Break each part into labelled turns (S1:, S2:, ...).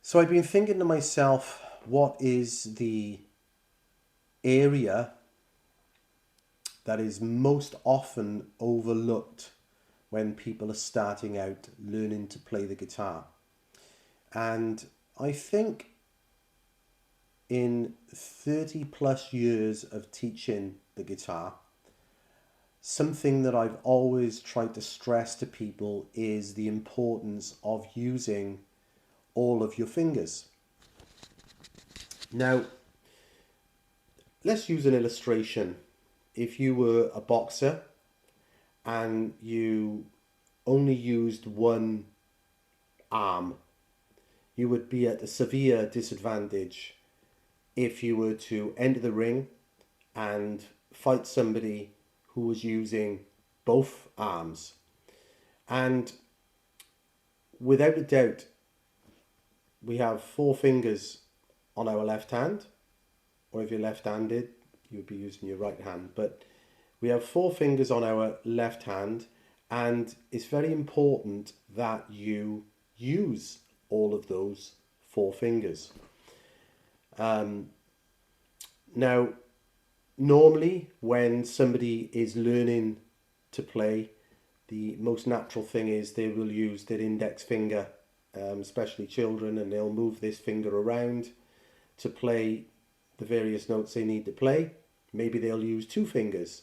S1: So I've been thinking to myself, what is the area that is most often overlooked when people are starting out learning to play the guitar? And I think in 30 plus years of teaching the guitar, something that I've always tried to stress to people is the importance of using all of your fingers. Now, let's use an illustration. If you were a boxer and you only used one arm, you would be at a severe disadvantage if you were to enter the ring and fight somebody who was using both arms. And without a doubt, we have four fingers on our left hand, or if you're left-handed, you would be using your right hand. But we have four fingers on our left hand, and it's very important that you use all of those four fingers. Now, normally when somebody is learning to play, the most natural thing is they will use their index finger, especially children, and they'll move this finger around to play the various notes they need to play. Maybe they'll use two fingers,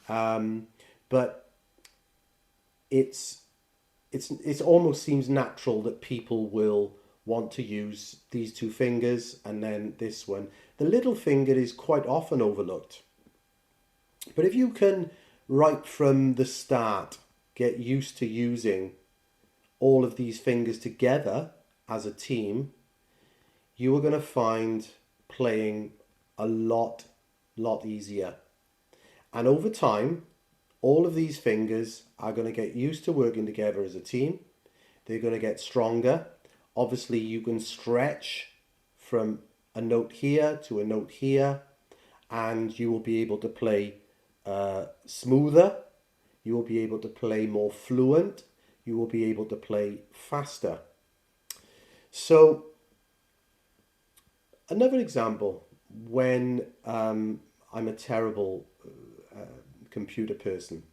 S1: but it's almost seems natural that people will want to use these two fingers and then this one. The little finger is quite often overlooked, but if you can right from the start get used to using all of these fingers together as a team, you are going to find playing a lot easier. And over time, all of these fingers are going to get used to working together as a team. They're going to get stronger. Obviously, you can stretch from a note here to a note here, and you will be able to play smoother. You will be able to play more fluent. You will be able to play faster. So, another example, when I'm a terrible computer person.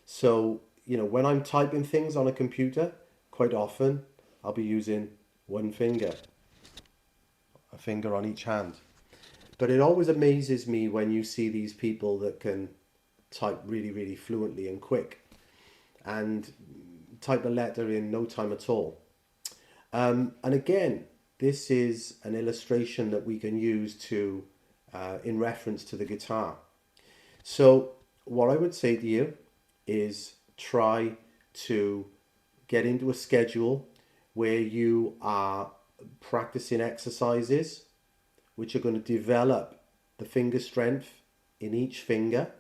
S1: So, when I'm typing things on a computer, quite often I'll be using one finger, a finger on each hand. But it always amazes me when you see these people that can type really fluently and quick and type a letter in no time at all. And again, this is an illustration that we can use to in reference to the guitar. So what I would say to you is try to get into a schedule where you are practicing exercises which are going to develop the finger strength in each finger,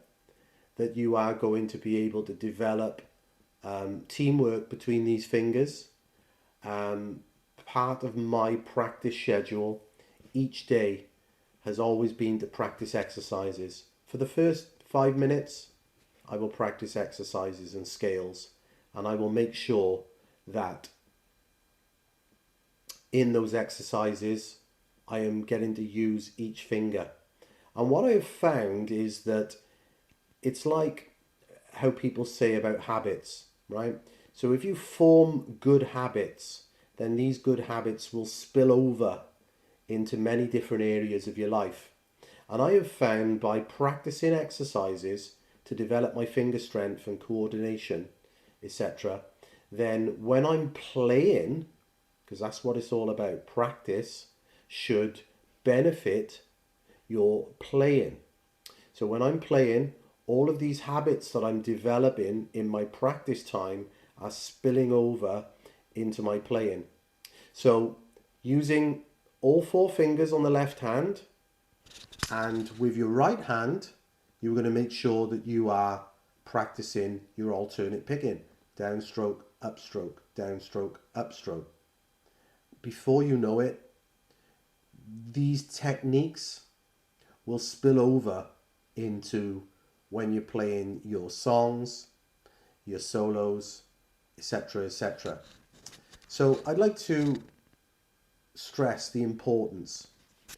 S1: that you are going to be able to develop teamwork between these fingers. Part of my practice schedule each day has always been to practice exercises. For the first 5 minutes, I will practice exercises and scales, and I will make sure that in those exercises I am getting to use each finger. And what I have found is that it's like how people say about habits, right? So if you form good habits, then these good habits will spill over into many different areas of your life. And I have found by practicing exercises to develop my finger strength and coordination, etc., then when I'm playing, because that's what it's all about, practice should benefit your playing. So when I'm playing, all of these habits that I'm developing in my practice time are spilling over into my playing. So using all four fingers on the left hand, and with your right hand, you're going to make sure that you are practicing your alternate picking. Downstroke, upstroke, downstroke, upstroke. Before you know it, these techniques will spill over into when you're playing your songs, your solos, etc., etc. So I'd like to stress the importance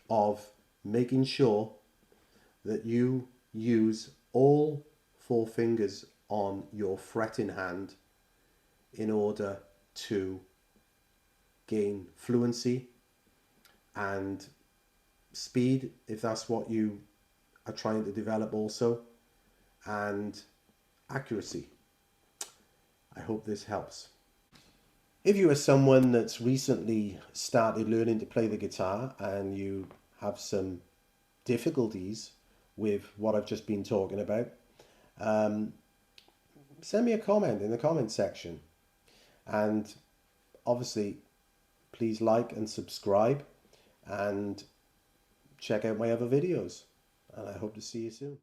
S1: of making sure that you use all four fingers on your fretting hand in order to gain fluency and speed, if that's what you are trying to develop also, and accuracy. I hope this helps. If you are someone that's recently started learning to play the guitar and you have some difficulties with what I've just been talking about, um, send me a comment in the comment section. And obviously, please like and subscribe and check out my other videos. And I hope to see you soon.